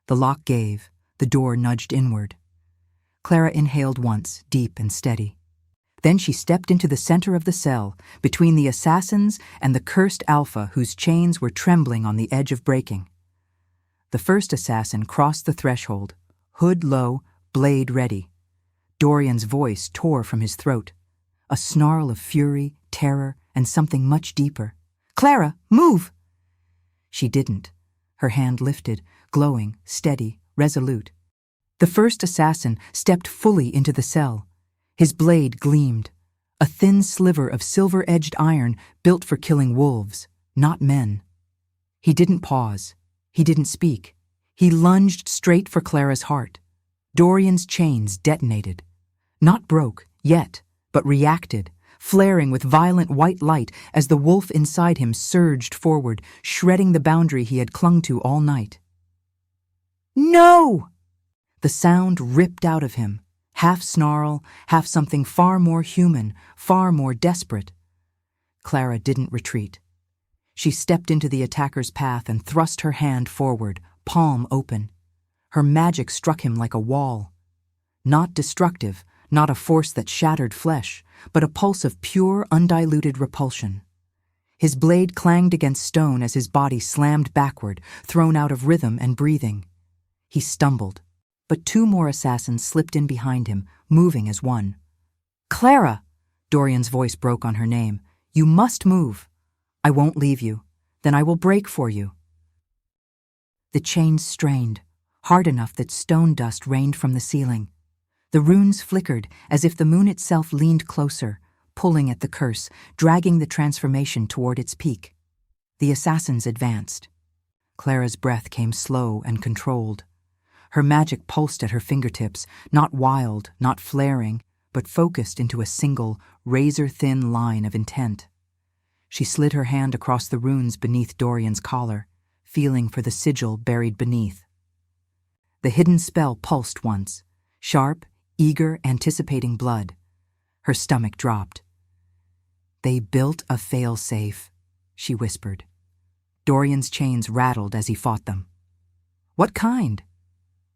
The lock gave, the door nudged inward. Clara inhaled once, deep and steady. Then she stepped into the center of the cell, between the assassins and the cursed alpha whose chains were trembling on the edge of breaking. The first assassin crossed the threshold, hood low, blade ready. Dorian's voice tore from his throat, a snarl of fury, terror, and something much deeper. "Clara, move!" She didn't, her hand lifted, glowing, steady, resolute. The first assassin stepped fully into the cell. His blade gleamed, a thin sliver of silver-edged iron built for killing wolves, not men. He didn't pause. He didn't speak. He lunged straight for Clara's heart. Dorian's chains detonated. Not broke, yet, but reacted, flaring with violent white light as the wolf inside him surged forward, shredding the boundary he had clung to all night. "No!" The sound ripped out of him, half snarl, half something far more human, far more desperate. Clara didn't retreat. She stepped into the attacker's path and thrust her hand forward, palm open. Her magic struck him like a wall. Not destructive, not a force that shattered flesh, but a pulse of pure, undiluted repulsion. His blade clanged against stone as his body slammed backward, thrown out of rhythm and breathing. He stumbled, but two more assassins slipped in behind him, moving as one. "Clara!" Dorian's voice broke on her name. "You must move. I won't leave you. Then I will break for you." The chains strained, hard enough that stone dust rained from the ceiling. The runes flickered as if the moon itself leaned closer, pulling at the curse, dragging the transformation toward its peak. The assassins advanced. Clara's breath came slow and controlled. Her magic pulsed at her fingertips, not wild, not flaring, but focused into a single, razor-thin line of intent. She slid her hand across the runes beneath Dorian's collar, feeling for the sigil buried beneath. The hidden spell pulsed once, sharp, eager, anticipating blood. Her stomach dropped. "They built a fail-safe," she whispered. Dorian's chains rattled as he fought them. "What kind?"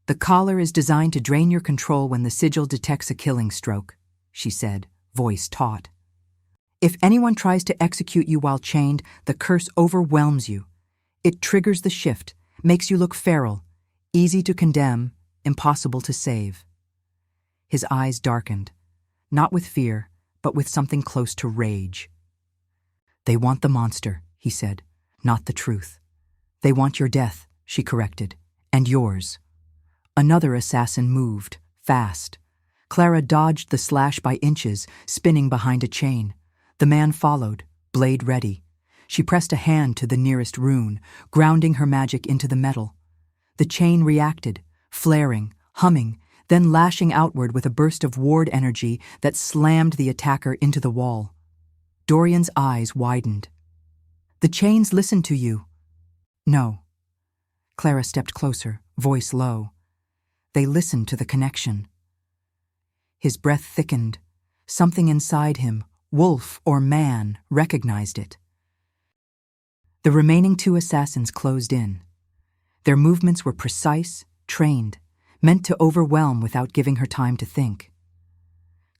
"The collar is designed to drain your control when the sigil detects a killing stroke," she said, voice taut. "If anyone tries to execute you while chained, the curse overwhelms you. It triggers the shift, makes you look feral, easy to condemn, impossible to save." His eyes darkened, not with fear, but with something close to rage. "They want the monster," he said, "not the truth." "They want your death," she corrected, "and yours." Another assassin moved, fast. Clara dodged the slash by inches, spinning behind a chain. The man followed, blade ready. She pressed a hand to the nearest rune, grounding her magic into the metal. The chain reacted, flaring, humming, then lashing outward with a burst of ward energy that slammed the attacker into the wall. Dorian's eyes widened. "The chains listen to you." "No." Clara stepped closer, voice low. "They listened to the connection." His breath thickened. Something inside him, wolf or man, recognized it. The remaining two assassins closed in. Their movements were precise, trained, meant to overwhelm without giving her time to think.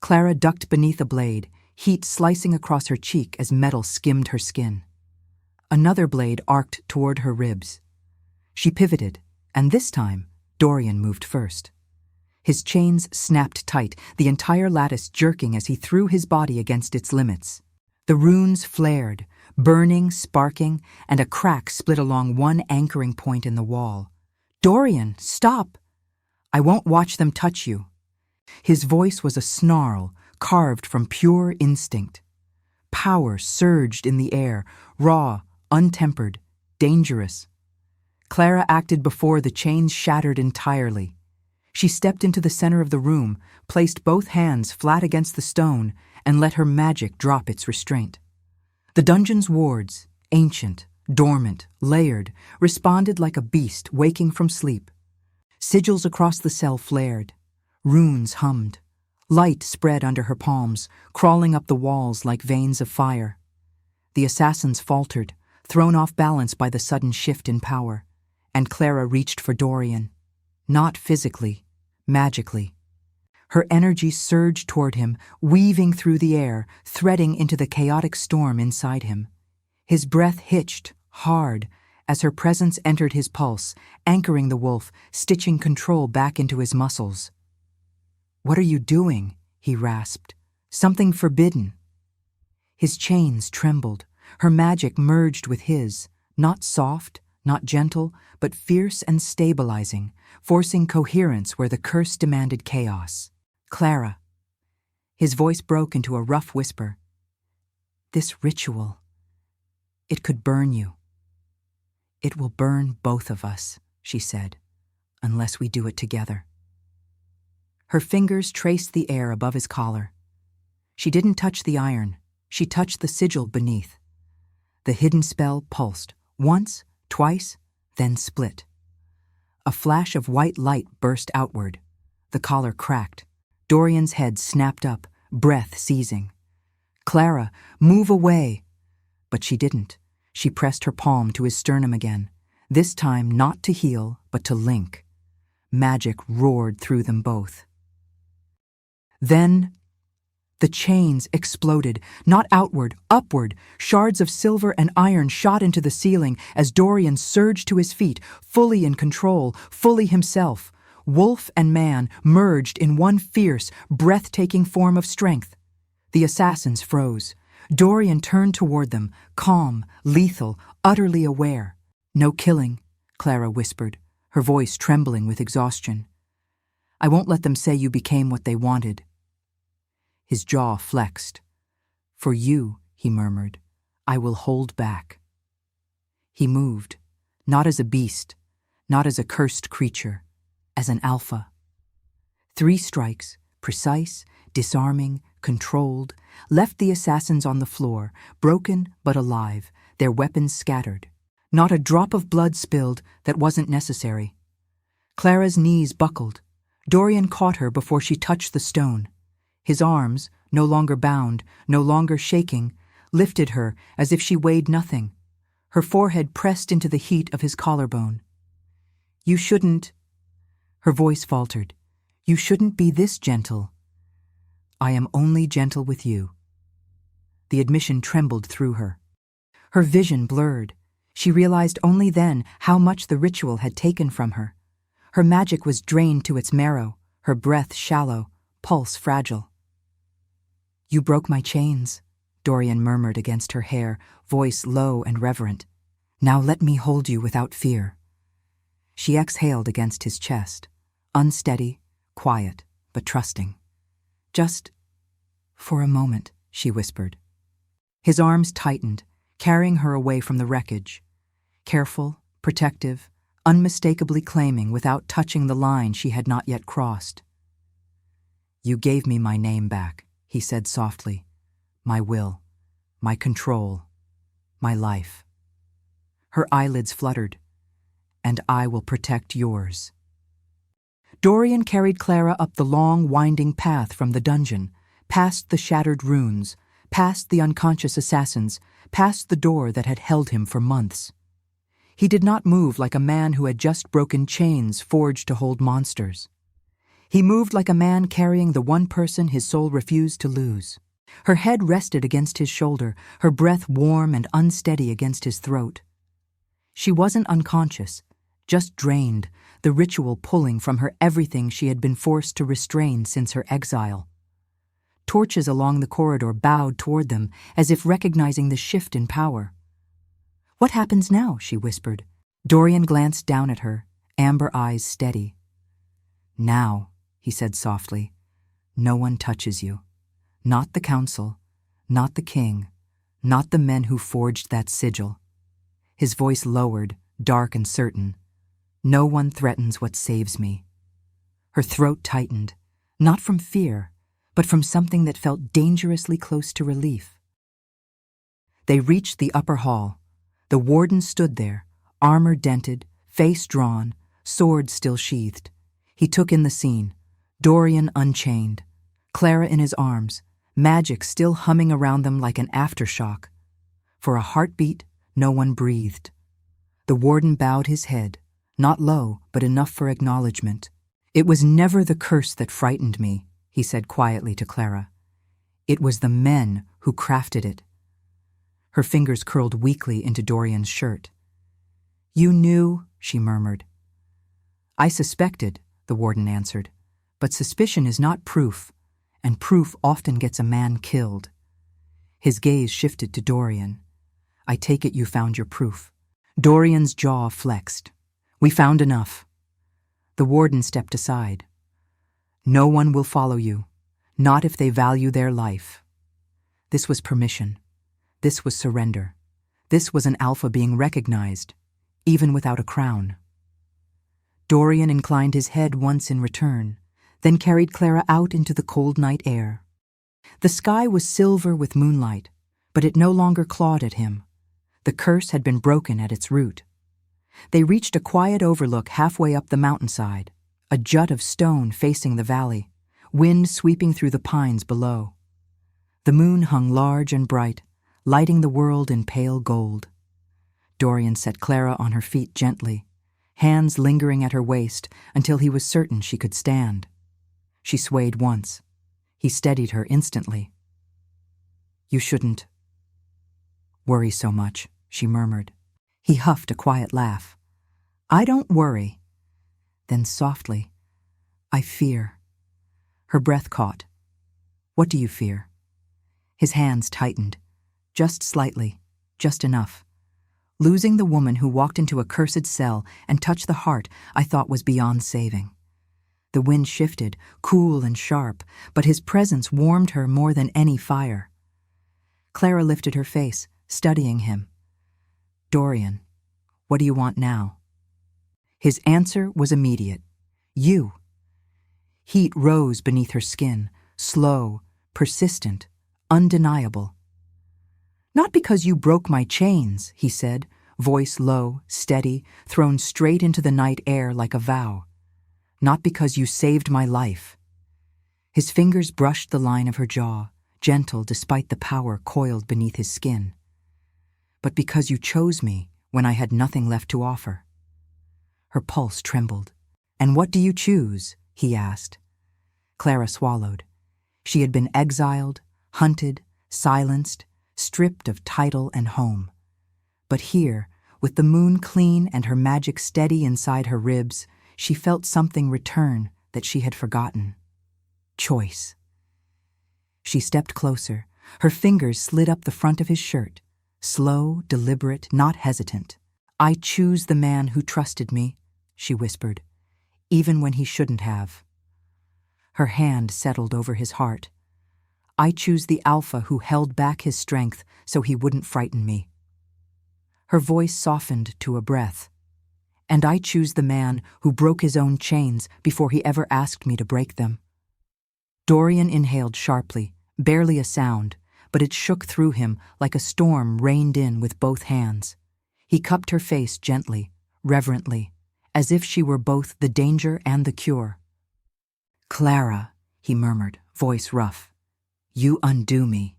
Clara ducked beneath a blade, heat slicing across her cheek as metal skimmed her skin. Another blade arced toward her ribs. She pivoted, and this time, Dorian moved first. His chains snapped tight, the entire lattice jerking as he threw his body against its limits. The runes flared, burning, sparking, and a crack split along one anchoring point in the wall. "Dorian, stop! I won't watch them touch you." His voice was a snarl, carved from pure instinct. Power surged in the air, raw, untempered, dangerous. Clara acted before the chains shattered entirely. She stepped into the center of the room, placed both hands flat against the stone, and let her magic drop its restraint. The dungeon's wards, ancient, dormant, layered, responded like a beast waking from sleep. Sigils across the cell flared. Runes hummed. Light spread under her palms, crawling up the walls like veins of fire. The assassins faltered, thrown off balance by the sudden shift in power, and Clara reached for Dorian. Not physically, magically. Her energy surged toward him, weaving through the air, threading into the chaotic storm inside him. His breath hitched, hard, as her presence entered his pulse, anchoring the wolf, stitching control back into his muscles. "What are you doing?" he rasped. "Something forbidden." His chains trembled. Her magic merged with his, not soft, not gentle, but fierce and stabilizing, forcing coherence where the curse demanded chaos. "Clara." His voice broke into a rough whisper. "This ritual, it could burn you." "It will burn both of us," she said, "unless we do it together." Her fingers traced the air above his collar. She didn't touch the iron. She touched the sigil beneath. The hidden spell pulsed, once, twice, then split. A flash of white light burst outward. The collar cracked. Dorian's head snapped up, breath seizing. "Clara, move away!" But she didn't. She pressed her palm to his sternum again, this time not to heal, but to link. Magic roared through them both. Then the chains exploded, not outward, upward. Shards of silver and iron shot into the ceiling as Dorian surged to his feet, fully in control, fully himself. Wolf and man merged in one fierce, breathtaking form of strength. The assassins froze. Dorian turned toward them, calm, lethal, utterly aware. "No killing," Clara whispered, her voice trembling with exhaustion. "I won't let them say you became what they wanted." His jaw flexed. "For you," he murmured, "I will hold back." He moved, not as a beast, not as a cursed creature, as an alpha. 3 strikes, precise, disarming, controlled, left the assassins on the floor, broken but alive, their weapons scattered. Not a drop of blood spilled that wasn't necessary. Clara's knees buckled. Dorian caught her before she touched the stone. His arms, no longer bound, no longer shaking, lifted her as if she weighed nothing. Her forehead pressed into the heat of his collarbone. "You shouldn't—" Her voice faltered. "You shouldn't be this gentle." "I am only gentle with you." The admission trembled through her. Her vision blurred. She realized only then how much the ritual had taken from her. Her magic was drained to its marrow, her breath shallow, pulse fragile. "You broke my chains," Dorian murmured against her hair, voice low and reverent. "Now let me hold you without fear." She exhaled against his chest, unsteady, quiet, but trusting. "Just for a moment," she whispered. His arms tightened, carrying her away from the wreckage. Careful, protective, unmistakably claiming without touching the line she had not yet crossed. "You gave me my name back," he said softly. "My will, my control, my life." Her eyelids fluttered. "And I will protect yours." Dorian carried Clara up the long, winding path from the dungeon, past the shattered runes, past the unconscious assassins, past the door that had held him for months. He did not move like a man who had just broken chains forged to hold monsters. He moved like a man carrying the one person his soul refused to lose. Her head rested against his shoulder, her breath warm and unsteady against his throat. She wasn't unconscious, just drained, the ritual pulling from her everything she had been forced to restrain since her exile. Torches along the corridor bowed toward them, as if recognizing the shift in power. "What happens now?" she whispered. Dorian glanced down at her, amber eyes steady. "Now," he said softly, "no one touches you. Not the council, not the king, not the men who forged that sigil." His voice lowered, dark and certain. "No one threatens what saves me." Her throat tightened, not from fear, but from something that felt dangerously close to relief. They reached the upper hall. The warden stood there, armor dented, face drawn, sword still sheathed. He took in the scene, Dorian unchained, Clara in his arms, magic still humming around them like an aftershock. For a heartbeat, no one breathed. The warden bowed his head, not low, but enough for acknowledgement. "It was never the curse that frightened me," he said quietly to Clara. "It was the men who crafted it." Her fingers curled weakly into Dorian's shirt. "You knew," she murmured. "I suspected," the warden answered, "but suspicion is not proof, and proof often gets a man killed." His gaze shifted to Dorian. "I take it you found your proof." Dorian's jaw flexed. "We found enough." The warden stepped aside. "No one will follow you, not if they value their life." This was permission. This was surrender. This was an alpha being recognized, even without a crown. Dorian inclined his head once in return, then carried Clara out into the cold night air. The sky was silver with moonlight, but it no longer clawed at him. The curse had been broken at its root. They reached a quiet overlook halfway up the mountainside, a jut of stone facing the valley, wind sweeping through the pines below. The moon hung large and bright, lighting the world in pale gold. Dorian set Clara on her feet gently, hands lingering at her waist until he was certain she could stand. She swayed once. He steadied her instantly. "You shouldn't worry so much," she murmured. He huffed a quiet laugh. "I don't worry." Then softly, "I fear." Her breath caught. "What do you fear?" His hands tightened, just slightly, just enough. Losing the woman who walked into a cursed cell and touched the heart I thought was beyond saving. The wind shifted, cool and sharp, but his presence warmed her more than any fire. Clara lifted her face, studying him. "Dorian, what do you want now?" His answer was immediate. "You." Heat rose beneath her skin, slow, persistent, undeniable. "Not because you broke my chains," he said, voice low, steady, thrown straight into the night air like a vow. "Not because you saved my life." His fingers brushed the line of her jaw, gentle despite the power coiled beneath his skin. "But because you chose me when I had nothing left to offer." Her pulse trembled. "And what do you choose?" he asked. Clara swallowed. She had been exiled, hunted, silenced, stripped of title and home. But here, with the moon clean and her magic steady inside her ribs, she felt something return that she had forgotten. Choice. She stepped closer. Her fingers slid up the front of his shirt. Slow, deliberate, not hesitant. "I choose the man who trusted me," she whispered, "even when he shouldn't have." Her hand settled over his heart. "I choose the alpha who held back his strength so he wouldn't frighten me." Her voice softened to a breath. "And I choose the man who broke his own chains before he ever asked me to break them." Dorian inhaled sharply, barely a sound, but it shook through him like a storm reined in with both hands. He cupped her face gently, reverently, as if she were both the danger and the cure. "Clara," he murmured, voice rough, "you undo me."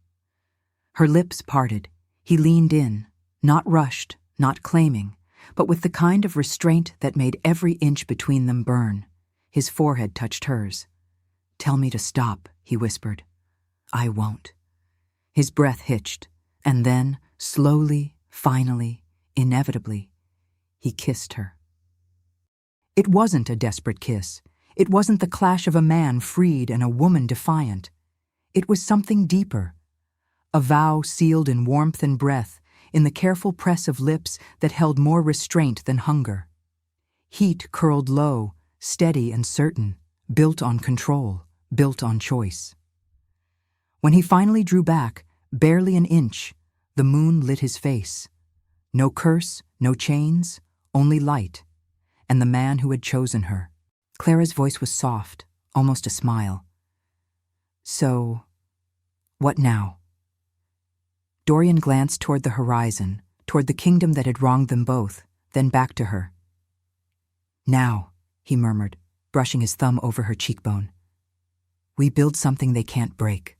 Her lips parted. He leaned in, not rushed, not claiming, but with the kind of restraint that made every inch between them burn. His forehead touched hers. "Tell me to stop," he whispered. "I won't." His breath hitched, and then, slowly, finally, inevitably, he kissed her. It wasn't a desperate kiss. It wasn't the clash of a man freed and a woman defiant. It was something deeper. A vow sealed in warmth and breath, in the careful press of lips that held more restraint than hunger. Heat curled low, steady and certain, built on control, built on choice. When he finally drew back, barely an inch, the moon lit his face. No curse, no chains, only light, and the man who had chosen her. Clara's voice was soft, almost a smile. "So, what now?" Dorian glanced toward the horizon, toward the kingdom that had wronged them both, then back to her. "Now," he murmured, brushing his thumb over her cheekbone. "We build something they can't break."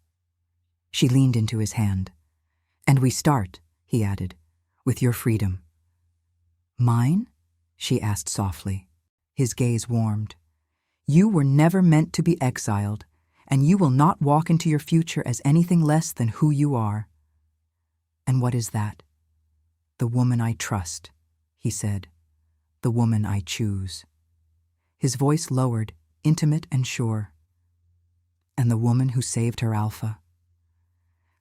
She leaned into his hand. "And we start," he added, "with your freedom." "Mine?" she asked softly. His gaze warmed. "You were never meant to be exiled, and you will not walk into your future as anything less than who you are." "And what is that?" "The woman I trust," he said. "The woman I choose." His voice lowered, intimate and sure. "And the woman who saved her Alpha."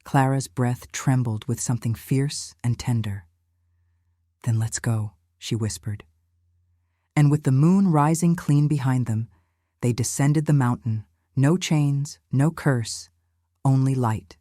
Clara's breath trembled with something fierce and tender. "Then let's go," she whispered. And with the moon rising clean behind them, they descended the mountain, no chains, no curse, only light.